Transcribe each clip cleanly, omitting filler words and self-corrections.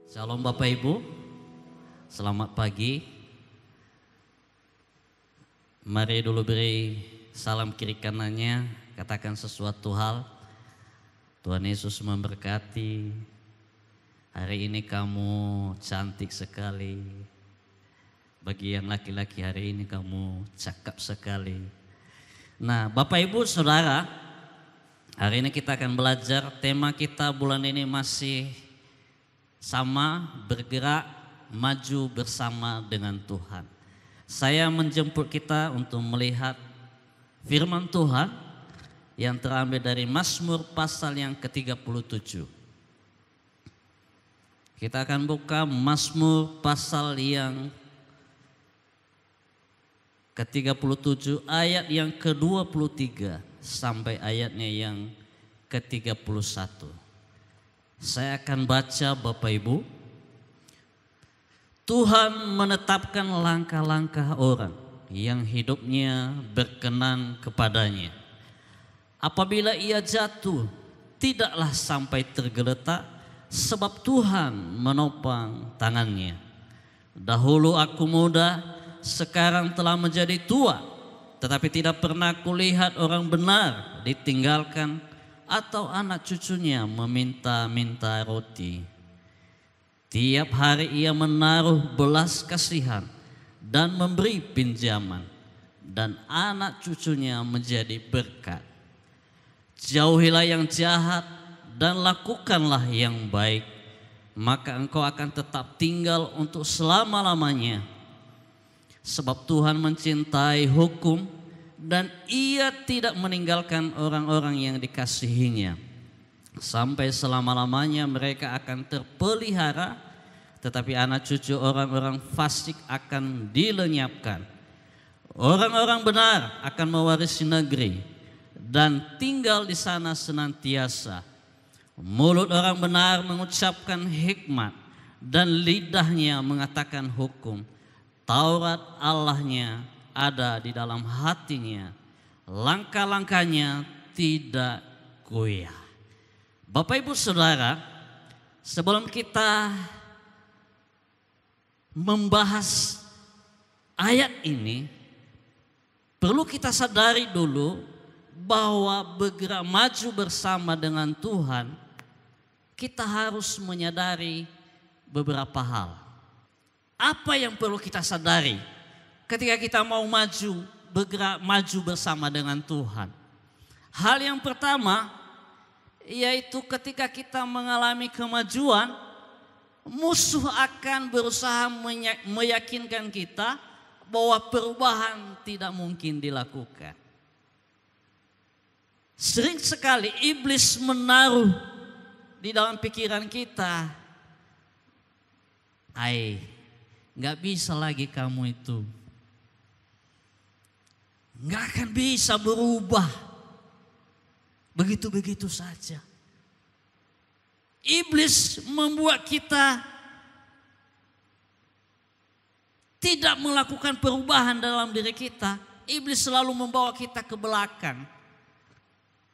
Shalom Bapak Ibu, selamat pagi. Mari dulu beri salam kiri kanannya, katakan sesuatu hal. Tuhan Yesus memberkati. Hari ini kamu cantik sekali. Bagi yang laki-laki hari ini kamu cakep sekali. Nah Bapak Ibu Saudara, hari ini kita akan belajar, tema kita bulan ini masih sama, bergerak maju bersama dengan Tuhan. Saya menjemput kita untuk melihat firman Tuhan yang terambil dari Mazmur pasal yang ke-37. Kita akan buka Mazmur pasal yang ke-37 ayat yang ke-23 sampai ayatnya yang ke-31. Saya akan baca Bapak Ibu. Tuhan menetapkan langkah-langkah orang yang hidupnya berkenan kepadanya. Apabila ia jatuh, tidaklah sampai tergeletak, sebab Tuhan menopang tangannya. Dahulu aku muda, sekarang telah menjadi tua, tetapi tidak pernah kulihat orang benar ditinggalkan atau anak cucunya meminta-minta roti. Tiap hari ia menaruh belas kasihan dan memberi pinjaman, dan anak cucunya menjadi berkat. Jauhilah yang jahat dan lakukanlah yang baik, maka engkau akan tetap tinggal untuk selama-lamanya. Sebab Tuhan mencintai hukum, dan ia tidak meninggalkan orang-orang yang dikasihinya. Sampai selama-lamanya mereka akan terpelihara, tetapi anak cucu orang-orang fasik akan dilenyapkan. Orang-orang benar akan mewarisi negeri dan tinggal di sana senantiasa. Mulut orang benar mengucapkan hikmat dan lidahnya mengatakan hukum. Taurat Allahnya ada di dalam hatinya, langkah-langkahnya tidak goyah. Bapak Ibu Saudara, sebelum kita membahas ayat ini, perlu kita sadari dulu bahwa bergerak maju bersama dengan Tuhan, kita harus menyadari beberapa hal. Apa yang perlu kita sadari ketika kita mau maju, bergerak maju bersama dengan Tuhan? Hal yang pertama, yaitu ketika kita mengalami kemajuan, musuh akan berusaha meyakinkan kita bahwa perubahan tidak mungkin dilakukan. Sering sekali iblis menaruh di dalam pikiran kita, gak bisa lagi kamu itu, gak akan bisa berubah begitu-begitu saja. Iblis membuat kita tidak melakukan perubahan dalam diri kita. Iblis selalu membawa kita ke belakang.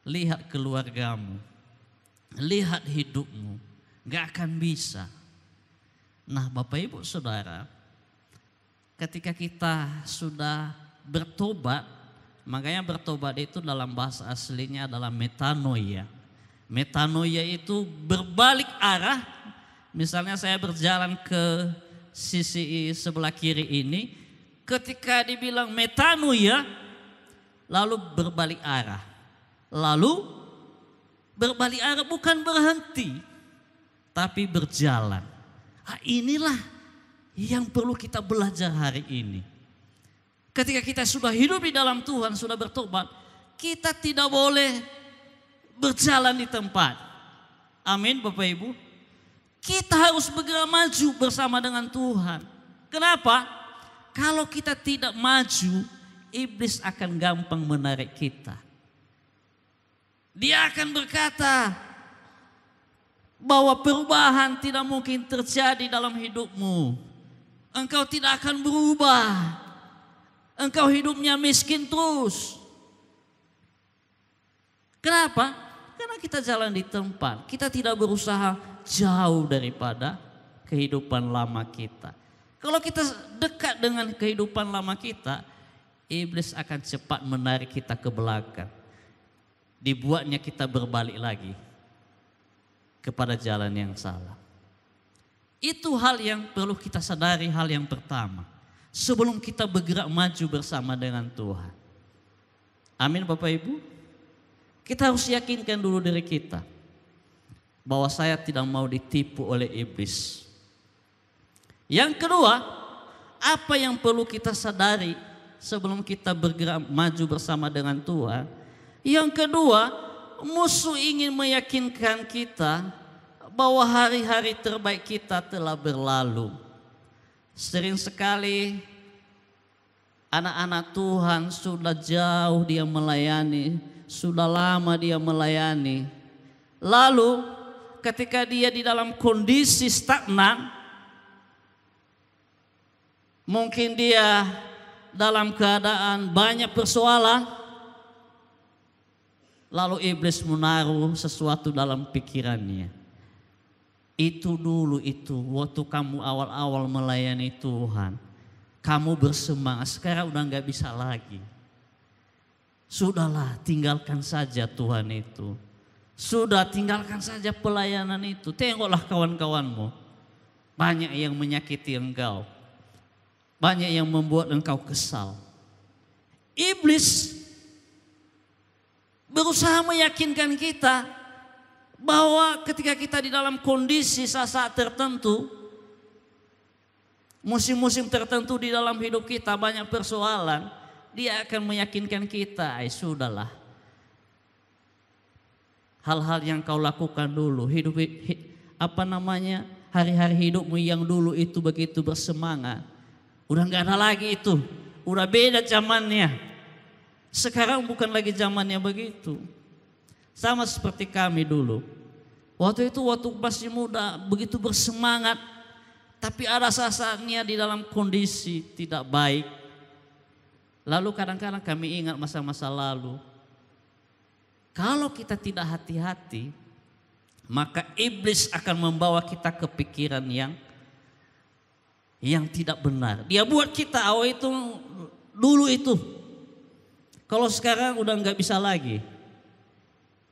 Lihat keluargamu, lihat hidupmu, gak akan bisa. Nah Bapak Ibu Saudara, ketika kita sudah bertobat, makanya bertobat itu dalam bahasa aslinya adalah metanoia. Metanoia itu berbalik arah. Misalnya saya berjalan ke sisi sebelah kiri ini, ketika dibilang metanoia, lalu berbalik arah. Lalu berbalik arah bukan berhenti, tapi berjalan. Inilah yang perlu kita belajar hari ini. Ketika kita sudah hidup di dalam Tuhan, sudah bertobat, kita tidak boleh berjalan di tempat. Amin Bapak Ibu. Kita harus bergerak maju bersama dengan Tuhan. Kenapa? Kalau kita tidak maju, iblis akan gampang menarik kita. Dia akan berkata bahwa perubahan tidak mungkin terjadi dalam hidupmu. Engkau tidak akan berubah. Engkau hidupnya miskin terus. Kenapa? Karena kita jalan di tempat. Kita tidak berusaha jauh daripada kehidupan lama kita. Kalau kita dekat dengan kehidupan lama kita, iblis akan cepat menarik kita ke belakang. Dibuatnya kita berbalik lagi kepada jalan yang salah. Itu hal yang perlu kita sadari, hal yang pertama. Sebelum kita bergerak maju bersama dengan Tuhan. Amin Bapak Ibu. Kita harus yakinkan dulu diri kita bahwa saya tidak mau ditipu oleh iblis. Yang kedua, apa yang perlu kita sadari sebelum kita bergerak maju bersama dengan Tuhan? Yang kedua, musuh ingin meyakinkan kita bahwa hari-hari terbaik kita telah berlalu. Sering sekali anak-anak Tuhan sudah jauh dia melayani, sudah lama dia melayani. Lalu ketika dia di dalam kondisi stagnan, mungkin dia dalam keadaan banyak persoalan, lalu iblis menaruh sesuatu dalam pikirannya. Itu dulu itu, waktu kamu awal-awal melayani Tuhan, kamu bersemangat, sekarang udah gak bisa lagi. Sudahlah, tinggalkan saja Tuhan itu. Sudah, tinggalkan saja pelayanan itu. Tengoklah kawan-kawanmu, banyak yang menyakiti engkau, banyak yang membuat engkau kesal. Iblis berusaha meyakinkan kita bahwa ketika kita di dalam kondisi saat-saat tertentu, musim-musim tertentu di dalam hidup kita banyak persoalan, dia akan meyakinkan kita, sudahlah, hal-hal yang kau lakukan dulu, hari-hari hidupmu yang dulu itu begitu bersemangat, udah gak ada lagi itu, udah beda zamannya. Sekarang bukan lagi zamannya begitu. Sama seperti kami dulu. Waktu itu waktu masih muda begitu bersemangat, tapi ada saat-saatnya di dalam kondisi tidak baik. Lalu kadang-kadang kami ingat masa-masa lalu. Kalau kita tidak hati-hati, maka iblis akan membawa kita ke pikiran yang tidak benar. Dia buat kita, itu dulu itu. Kalau sekarang udah nggak bisa lagi.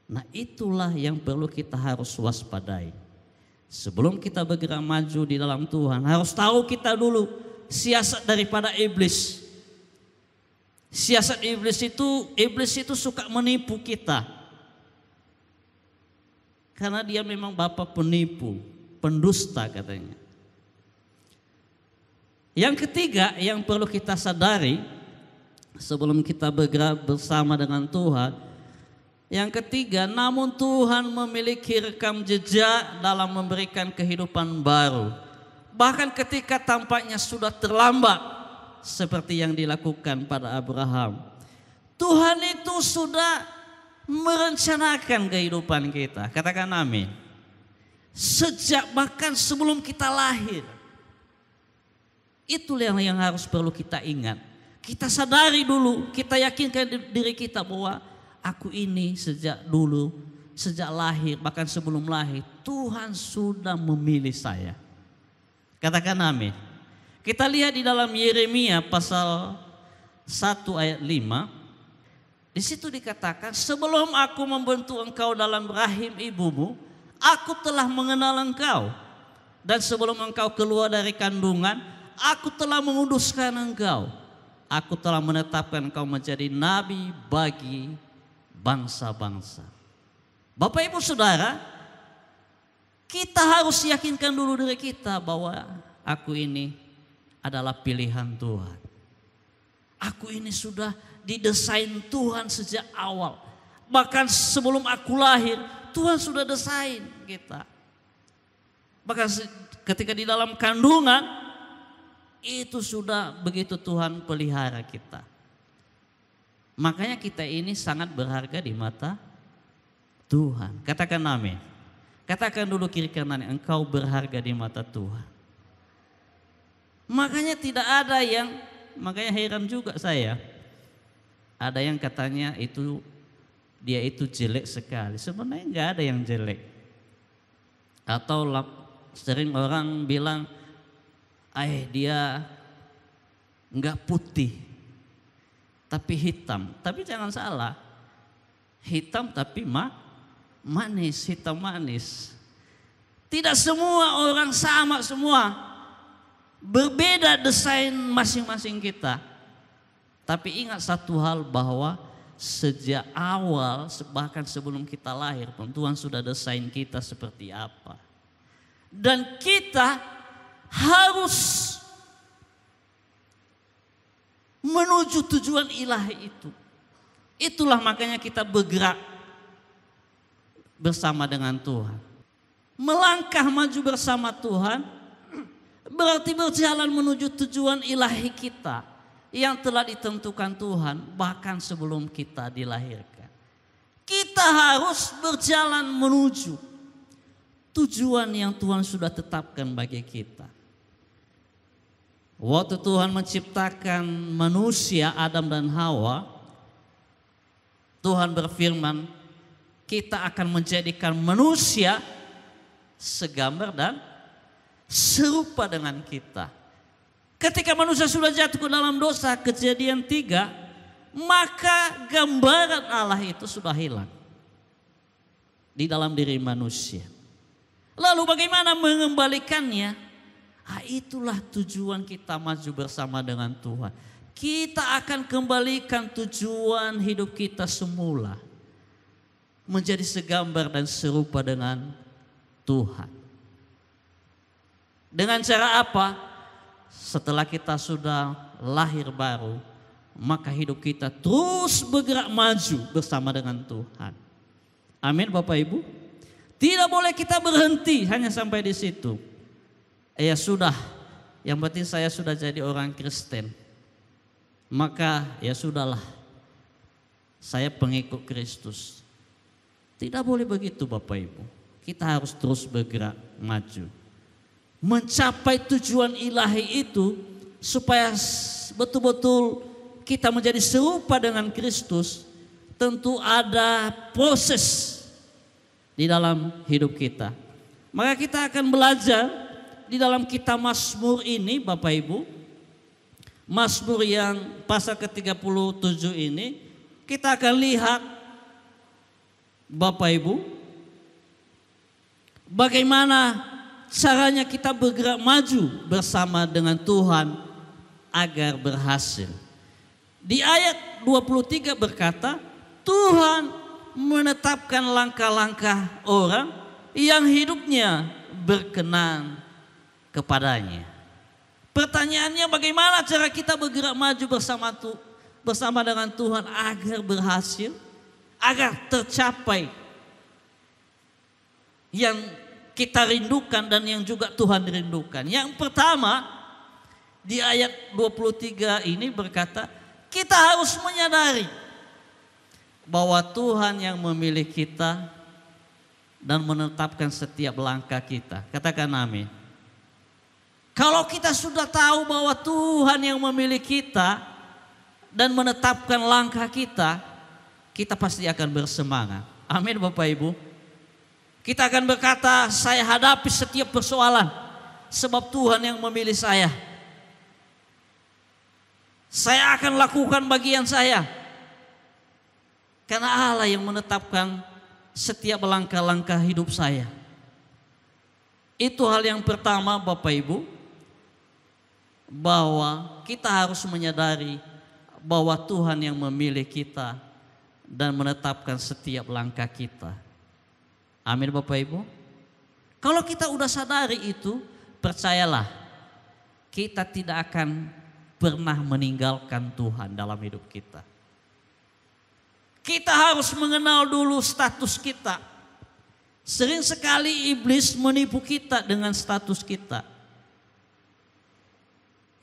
Nah, itulah yang perlu kita harus waspadai. Sebelum kita bergerak maju di dalam Tuhan, harus tahu kita dulu siasat daripada iblis. Siasat iblis itu suka menipu kita. Karena dia memang bapa penipu, pendusta katanya. Yang ketiga yang perlu kita sadari sebelum kita bergerak bersama dengan Tuhan, yang ketiga, namun Tuhan memiliki rekam jejak dalam memberikan kehidupan baru. Bahkan ketika tampaknya sudah terlambat, seperti yang dilakukan pada Abraham. Tuhan itu sudah merencanakan kehidupan kita. Katakan amin. Sejak bahkan sebelum kita lahir. Itulah yang harus perlu kita ingat. Kita sadari dulu, kita yakinkan diri kita bahwa aku ini sejak dulu, sejak lahir, bahkan sebelum lahir, Tuhan sudah memilih saya. Katakan amin. Kita lihat di dalam Yeremia pasal 1 ayat 5. Di situ dikatakan, sebelum aku membentuk engkau dalam rahim ibumu, aku telah mengenal engkau. Dan sebelum engkau keluar dari kandungan, aku telah menguduskan engkau. Aku telah menetapkan engkau menjadi nabi bagi bangsa-bangsa. Bapak Ibu Saudara, kita harus yakinkan dulu diri kita bahwa aku ini adalah pilihan Tuhan. Aku ini sudah didesain Tuhan sejak awal. Bahkan sebelum aku lahir, Tuhan sudah desain kita. Bahkan ketika di dalam kandungan, itu sudah begitu Tuhan pelihara kita. Makanya kita ini sangat berharga di mata Tuhan. Katakan amin. Katakan dulu kiri kanan, engkau berharga di mata Tuhan. Makanya tidak ada makanya heran juga saya. Ada yang katanya dia itu jelek sekali. Sebenarnya enggak ada yang jelek. Atau Sering orang bilang, dia enggak putih, tapi hitam. Tapi jangan salah, hitam tapi manis, hitam manis. Tidak semua orang sama semua, berbeda desain masing-masing kita. Tapi ingat satu hal, bahwa sejak awal, bahkan sebelum kita lahir pun Tuhan sudah desain kita seperti apa. Dan kita harus menuju tujuan ilahi itu. Itulah makanya kita bergerak bersama dengan Tuhan. Melangkah maju bersama Tuhan berarti berjalan menuju tujuan ilahi kita yang telah ditentukan Tuhan bahkan sebelum kita dilahirkan. Kita harus berjalan menuju tujuan yang Tuhan sudah tetapkan bagi kita. Waktu Tuhan menciptakan manusia Adam dan Hawa, Tuhan berfirman, kita akan menjadikan manusia segambar dan serupa dengan kita. Ketika manusia sudah jatuh ke dalam dosa, Kejadian 3, maka gambaran Allah itu sudah hilang di dalam diri manusia. Lalu bagaimana mengembalikannya? Itulah tujuan kita maju bersama dengan Tuhan. Kita akan kembalikan tujuan hidup kita semula, menjadi segambar dan serupa dengan Tuhan. Dengan cara apa? Setelah kita sudah lahir baru, maka hidup kita terus bergerak maju bersama dengan Tuhan. Amin Bapak Ibu. Tidak boleh kita berhenti hanya sampai di situ. Ya sudah, yang penting saya sudah jadi orang Kristen, maka ya sudahlah, saya pengikut Kristus. Tidak boleh begitu Bapak Ibu. Kita harus terus bergerak maju, mencapai tujuan ilahi itu, supaya betul-betul kita menjadi serupa dengan Kristus. Tentu ada proses di dalam hidup kita. Maka kita akan belajar di dalam kitab Mazmur ini Bapak Ibu. Mazmur yang pasal ke-37 ini, kita akan lihat Bapak Ibu, bagaimana caranya kita bergerak maju bersama dengan Tuhan agar berhasil. Di ayat 23 berkata, Tuhan menetapkan langkah-langkah orang yang hidupnya berkenan kepadanya. Pertanyaannya, bagaimana cara kita bergerak maju bersama dengan Tuhan agar berhasil, agar tercapai yang kita rindukan dan yang juga Tuhan rindukan. Yang pertama, di ayat 23 ini berkata, kita harus menyadari bahwa Tuhan yang memilih kita dan menetapkan setiap langkah kita. Katakan amin. Kalau kita sudah tahu bahwa Tuhan yang memilih kita dan menetapkan langkah kita, kita pasti akan bersemangat. Amin Bapak Ibu. Kita akan berkata, saya hadapi setiap persoalan sebab Tuhan yang memilih saya. Saya akan lakukan bagian saya, karena Allah yang menetapkan setiap langkah-langkah hidup saya. Itu hal yang pertama Bapak Ibu, bahwa kita harus menyadari bahwa Tuhan yang memilih kita dan menetapkan setiap langkah kita. Amin Bapak Ibu. Kalau kita udah sadari itu, percayalah, kita tidak akan pernah meninggalkan Tuhan dalam hidup kita. Kita harus mengenal dulu status kita. Sering sekali iblis menipu kita dengan status kita.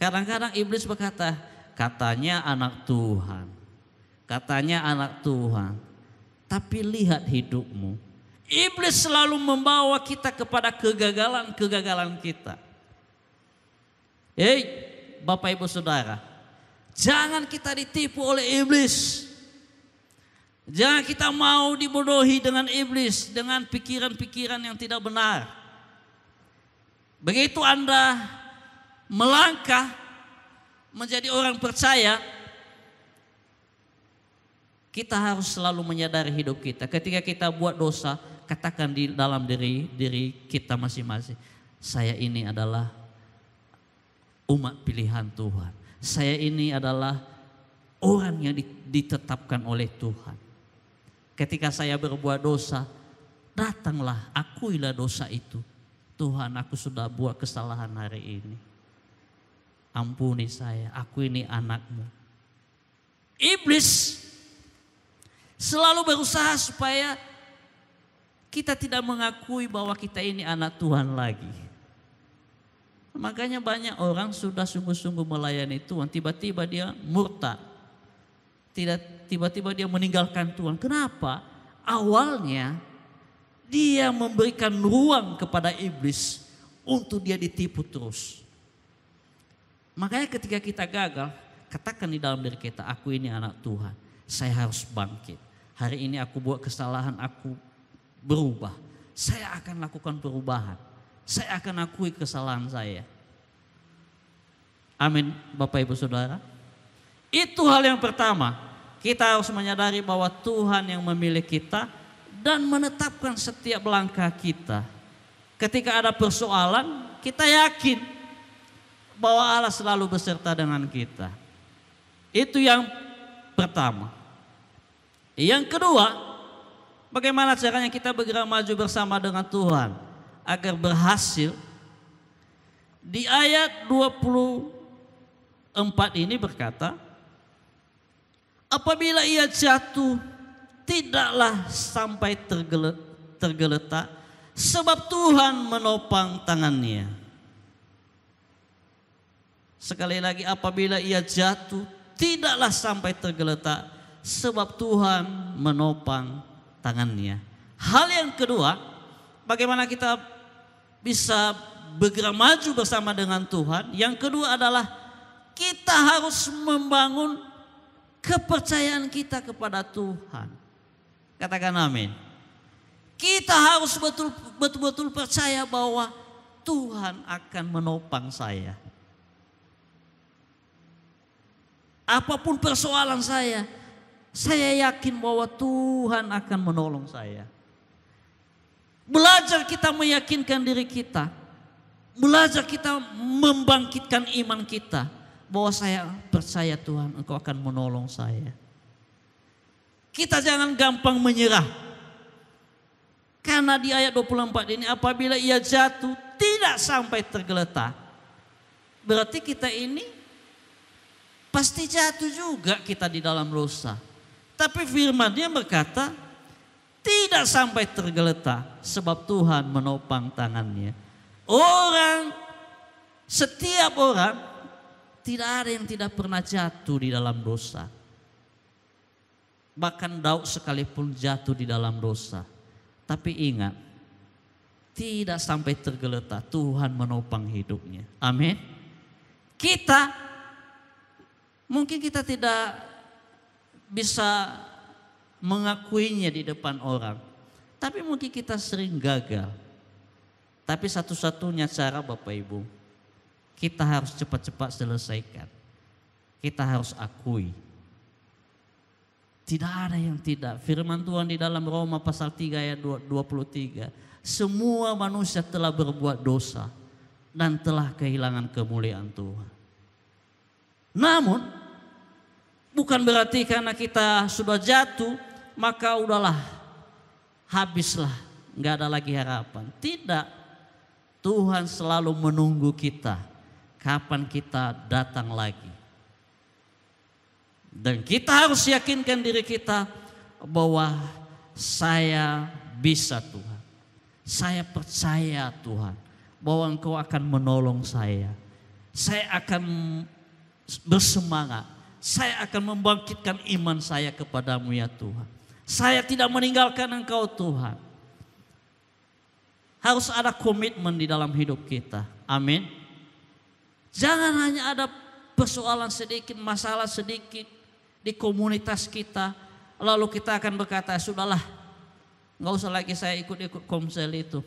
Kadang-kadang iblis berkata, katanya anak Tuhan, katanya anak Tuhan, tapi lihat hidupmu. Iblis selalu membawa kita kepada kegagalan-kegagalan kita. Bapak Ibu Saudara, jangan kita ditipu oleh iblis. Jangan kita mau dibodohi dengan iblis, dengan pikiran-pikiran yang tidak benar. Begitu Anda melangkah menjadi orang percaya, kita harus selalu menyadari hidup kita. Ketika kita buat dosa, katakan di dalam diri kita masing-masing, saya ini adalah umat pilihan Tuhan. Saya ini adalah orang yang ditetapkan oleh Tuhan. Ketika saya berbuat dosa, datanglah, akuilah dosa itu. Tuhan, aku sudah buat kesalahan hari ini. Ampuni saya, aku ini anakmu. Iblis selalu berusaha supaya kita tidak mengakui bahwa kita ini anak Tuhan lagi. Makanya banyak orang sudah sungguh-sungguh melayani Tuhan, tiba-tiba dia murtad. Tiba-tiba dia meninggalkan Tuhan. Kenapa? Awalnya dia memberikan ruang kepada iblis untuk dia ditipu terus. Makanya ketika kita gagal, katakan di dalam diri kita, aku ini anak Tuhan. Saya harus bangkit. Hari ini aku buat kesalahan, aku berubah. Saya akan lakukan perubahan. Saya akan akui kesalahan saya. Amin, Bapak Ibu Saudara. Itu hal yang pertama. Kita harus menyadari bahwa Tuhan yang memilih kita dan menetapkan setiap langkah kita. Ketika ada persoalan, kita yakin bahwa Allah selalu beserta dengan kita. Itu yang pertama. Yang kedua, bagaimana caranya kita bergerak maju bersama dengan Tuhan agar berhasil? Di ayat 24 ini berkata, apabila ia jatuh, tidaklah sampai tergeletak, sebab Tuhan menopang tangannya. Sekali lagi, apabila ia jatuh, tidaklah sampai tergeletak, sebab Tuhan menopang tangannya. Hal yang kedua, bagaimana kita bisa bergerak maju bersama dengan Tuhan? Yang kedua adalah kita harus membangun kepercayaan kita kepada Tuhan. Katakan amin. Kita harus betul-betul percaya bahwa Tuhan akan menopang saya. Apapun persoalan saya yakin bahwa Tuhan akan menolong saya. Belajar kita meyakinkan diri kita. Belajar kita membangkitkan iman kita. Bahwa saya percaya Tuhan, Engkau akan menolong saya. Kita jangan gampang menyerah. Karena di ayat 24 ini, apabila ia jatuh tidak sampai tergeletak. Berarti kita ini pasti jatuh juga kita di dalam dosa. Tapi firman dia berkata, tidak sampai tergeletak sebab Tuhan menopang tangannya. Setiap orang, tidak ada yang tidak pernah jatuh di dalam dosa. Bahkan Daud sekalipun jatuh di dalam dosa. Tapi ingat, tidak sampai tergeletak, Tuhan menopang hidupnya. Amin. Mungkin kita tidak bisa mengakuinya di depan orang. Tapi mungkin kita sering gagal. Tapi satu-satunya cara Bapak Ibu, kita harus cepat-cepat selesaikan. Kita harus akui. Tidak ada yang tidak. Firman Tuhan di dalam Roma pasal 3 ayat 23. Semua manusia telah berbuat dosa dan telah kehilangan kemuliaan Tuhan. Namun, bukan berarti karena kita sudah jatuh, maka udahlah, habislah, nggak ada lagi harapan. Tidak, Tuhan selalu menunggu kita, kapan kita datang lagi. Dan kita harus yakinkan diri kita bahwa saya bisa Tuhan. Saya percaya Tuhan, bahwa Engkau akan menolong saya. Saya akan bersemangat. Saya akan membangkitkan iman saya kepadamu ya Tuhan. Saya tidak meninggalkan Engkau Tuhan. Harus ada komitmen di dalam hidup kita. Amin. Jangan hanya ada persoalan sedikit, masalah sedikit di komunitas kita. Lalu kita akan berkata, sudahlah, gak usah lagi saya ikut-ikut komsel itu.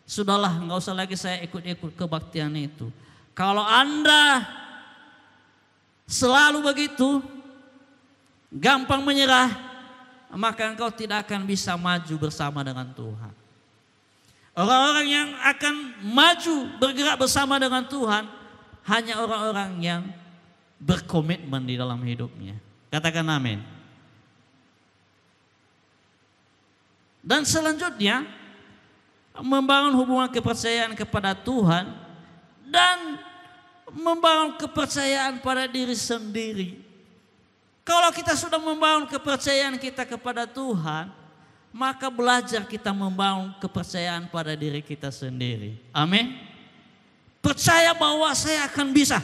Sudahlah, nggak usah lagi saya ikut-ikut kebaktian itu. Kalau Anda selalu begitu, gampang menyerah, maka engkau tidak akan bisa maju bersama dengan Tuhan. Orang-orang yang akan maju bergerak bersama dengan Tuhan hanya orang-orang yang berkomitmen di dalam hidupnya. Katakan amin. Dan selanjutnya, membangun hubungan kepercayaan kepada Tuhan dan membangun kepercayaan pada diri sendiri. Kalau kita sudah membangun kepercayaan kita kepada Tuhan, maka belajar kita membangun kepercayaan pada diri kita sendiri. Amin. Percaya bahwa saya akan bisa.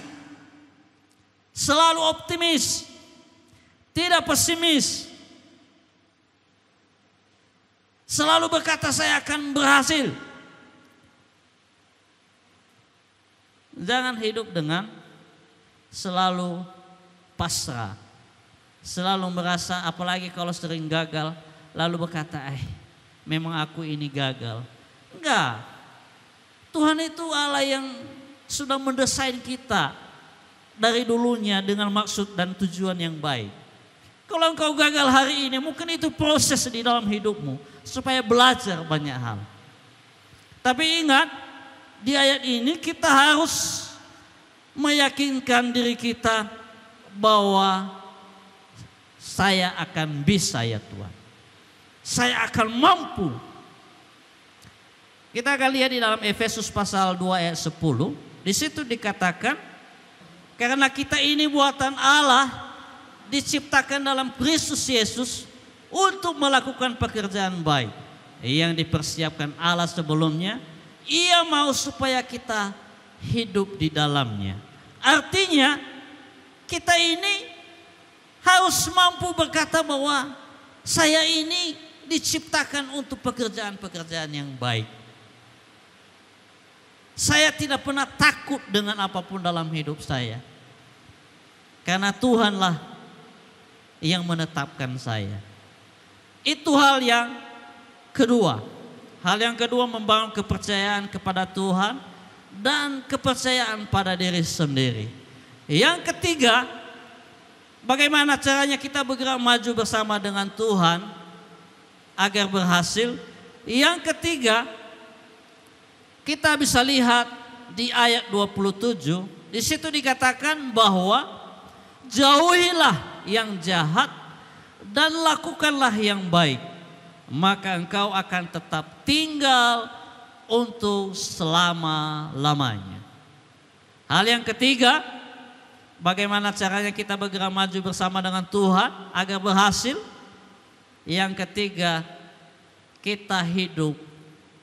Selalu optimis, tidak pesimis. Selalu berkata saya akan berhasil. Jangan hidup dengan selalu pasrah. Selalu merasa, apalagi kalau sering gagal, lalu berkata, memang aku ini gagal. Enggak. Tuhan itu Allah yang sudah mendesain kita dari dulunya dengan maksud dan tujuan yang baik. Kalau engkau gagal hari ini, mungkin itu proses di dalam hidupmu supaya belajar banyak hal. Tapi ingat, di ayat ini kita harus meyakinkan diri kita bahwa saya akan bisa ya Tuhan. Saya akan mampu. Kita akan lihat di dalam Efesus pasal 2 ayat 10. Di situ dikatakan, karena kita ini buatan Allah, diciptakan dalam Kristus Yesus untuk melakukan pekerjaan baik yang dipersiapkan Allah sebelumnya. Ia mau supaya kita hidup di dalamnya. Artinya kita ini harus mampu berkata bahwa saya ini diciptakan untuk pekerjaan-pekerjaan yang baik. Saya tidak pernah takut dengan apapun dalam hidup saya. Karena Tuhanlah yang menetapkan saya. Itu hal yang kedua. Hal yang kedua, membangun kepercayaan kepada Tuhan dan kepercayaan pada diri sendiri. Yang ketiga, bagaimana caranya kita bergerak maju bersama dengan Tuhan agar berhasil. Yang ketiga, kita bisa lihat di ayat 27. Di situ dikatakan bahwa jauhilah yang jahat dan lakukanlah yang baik, maka engkau akan tetap tinggal untuk selama-lamanya. Hal yang ketiga, bagaimana caranya kita bergerak maju bersama dengan Tuhan agar berhasil? Yang ketiga, kita hidup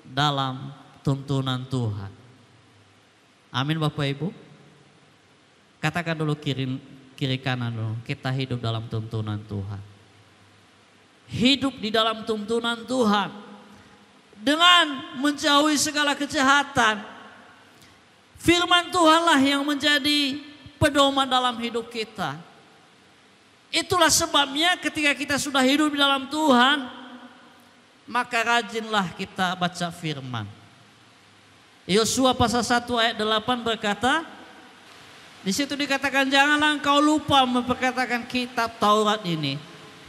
dalam tuntunan Tuhan. Amin Bapak Ibu. Katakan dulu kiri kanan dulu, kita hidup dalam tuntunan Tuhan. Hidup di dalam tuntunan Tuhan dengan menjauhi segala kejahatan. Firman Tuhanlah yang menjadi pedoman dalam hidup kita. Itulah sebabnya ketika kita sudah hidup di dalam Tuhan, maka rajinlah kita baca firman. Yosua pasal 1 ayat 8 berkata, di situ dikatakan, janganlah engkau lupa memperkatakan kitab Taurat ini,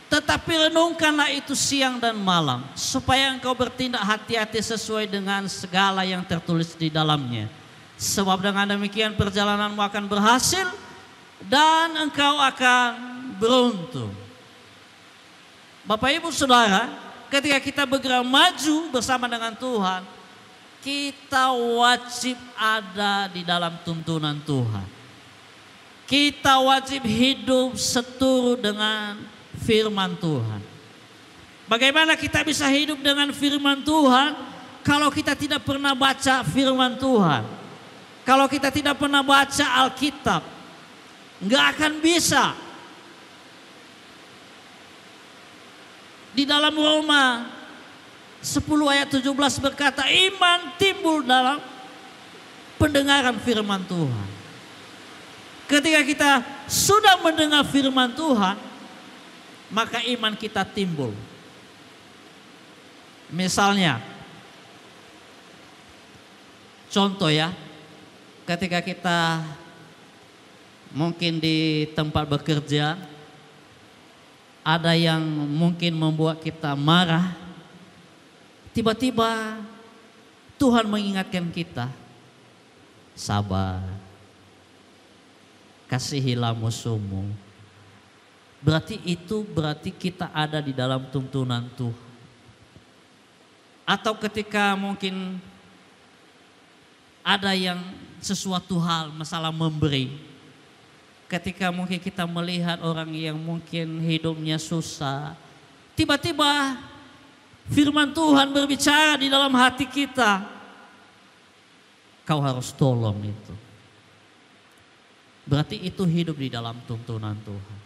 tetapi renungkanlah itu siang dan malam, supaya engkau bertindak hati-hati sesuai dengan segala yang tertulis di dalamnya. Sebab dengan demikian perjalananmu akan berhasil dan engkau akan beruntung. Bapak Ibu Saudara, ketika kita bergerak maju bersama dengan Tuhan, kita wajib ada di dalam tuntunan Tuhan. Kita wajib hidup seturut dengan firman Tuhan. Bagaimana kita bisa hidup dengan firman Tuhan kalau kita tidak pernah baca firman Tuhan? Kalau kita tidak pernah baca Alkitab, nggak akan bisa. Di dalam Roma 10 ayat 17 berkata, iman timbul dalam pendengaran firman Tuhan. Ketika kita sudah mendengar firman Tuhan, maka iman kita timbul. Misalnya, Contoh ya, ketika kita mungkin di tempat bekerja, ada yang mungkin membuat kita marah. Tiba-tiba Tuhan mengingatkan kita, sabar, kasihilah musuhmu. Berarti kita ada di dalam tuntunan Tuhan. Atau ketika mungkin ada yang sesuatu hal, masalah memberi. Ketika mungkin kita melihat orang yang mungkin hidupnya susah, tiba-tiba firman Tuhan berbicara di dalam hati kita. Kau harus tolong itu. Berarti itu hidup di dalam tuntunan Tuhan.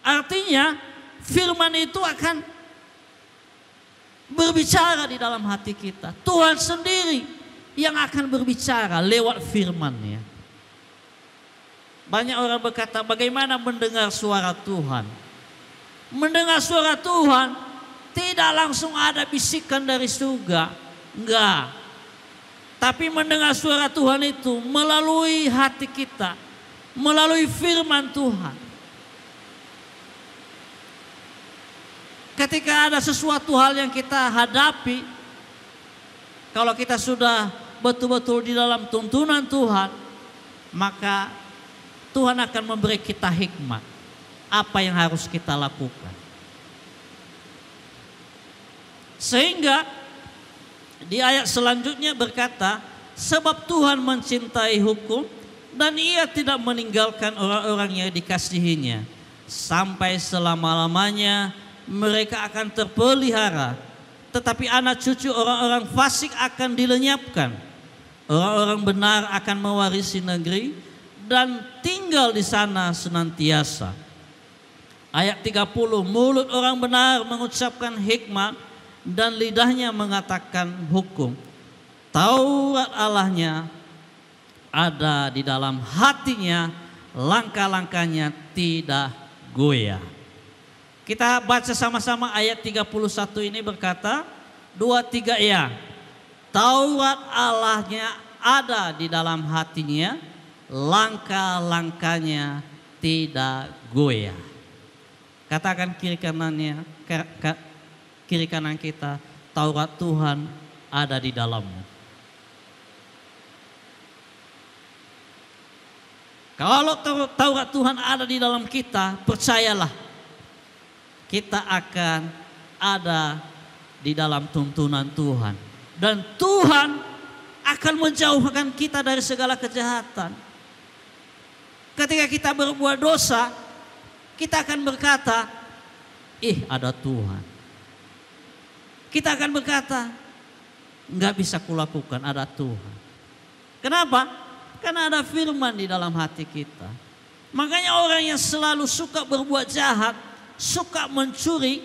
Artinya firman itu akan berbicara di dalam hati kita. Tuhan sendiri yang akan berbicara lewat firman-Nya. Banyak orang berkata, bagaimana mendengar suara Tuhan? Mendengar suara Tuhan tidak langsung ada bisikan dari surga. Enggak. Tapi mendengar suara Tuhan itu melalui hati kita. Melalui firman Tuhan. Ketika ada sesuatu hal yang kita hadapi, kalau kita sudah betul-betul di dalam tuntunan Tuhan, maka Tuhan akan memberi kita hikmat. Apa yang harus kita lakukan. Sehingga di ayat selanjutnya berkata, sebab Tuhan mencintai hukum dan Ia tidak meninggalkan orang-orang yang dikasihinya. Sampai selama-lamanya mereka akan terpelihara. Tetapi anak cucu orang-orang fasik akan dilenyapkan. Orang-orang benar akan mewarisi negeri dan tinggal di sana senantiasa. Ayat 30, mulut orang benar mengucapkan hikmat dan lidahnya mengatakan hukum. Taurat Allahnya ada di dalam hatinya, langkah-langkahnya tidak goyah. Kita baca sama-sama ayat 31 ini berkata, 2, 3 ya. Taurat Allahnya ada di dalam hatinya, langkah-langkahnya tidak goyah. Katakan kiri kanan kita, Taurat Tuhan ada di dalammu. Kalau Taurat Tuhan ada di dalam kita, percayalah, kita akan ada di dalam tuntunan Tuhan. Dan Tuhan akan menjauhkan kita dari segala kejahatan. Ketika kita berbuat dosa, kita akan berkata, ada Tuhan. Kita akan berkata, enggak bisa kulakukan, ada Tuhan. Kenapa? Karena ada firman di dalam hati kita. Makanya orang yang selalu suka berbuat jahat, suka mencuri,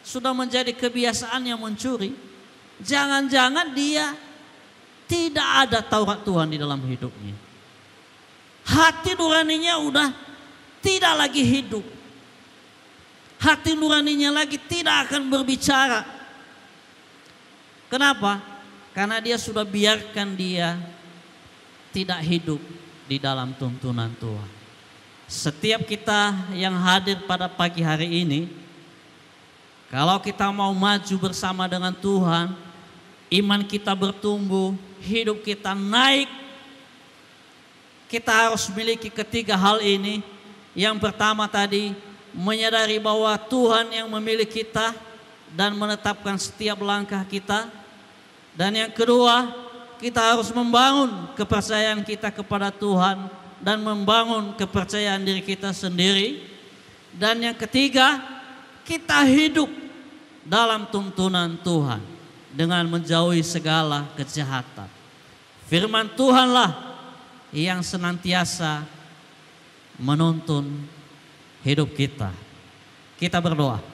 sudah menjadi kebiasaan yang mencuri, jangan-jangan dia tidak ada Taurat Tuhan di dalam hidupnya. Hati nuraninya udah tidak lagi hidup. Hati nuraninya lagi tidak akan berbicara. Kenapa? Karena dia sudah biarkan dia tidak hidup di dalam tuntunan Tuhan. Setiap kita yang hadir pada pagi hari ini, kalau kita mau maju bersama dengan Tuhan, iman kita bertumbuh, hidup kita naik, kita harus miliki ketiga hal ini. Yang pertama tadi, menyadari bahwa Tuhan yang memilih kita dan menetapkan setiap langkah kita. Dan yang kedua, kita harus membangun kepercayaan kita kepada Tuhan dan membangun kepercayaan diri kita sendiri. Dan yang ketiga, kita hidup dalam tuntunan Tuhan dengan menjauhi segala kejahatan. Firman Tuhanlah yang senantiasa menuntun hidup kita. Kita berdoa.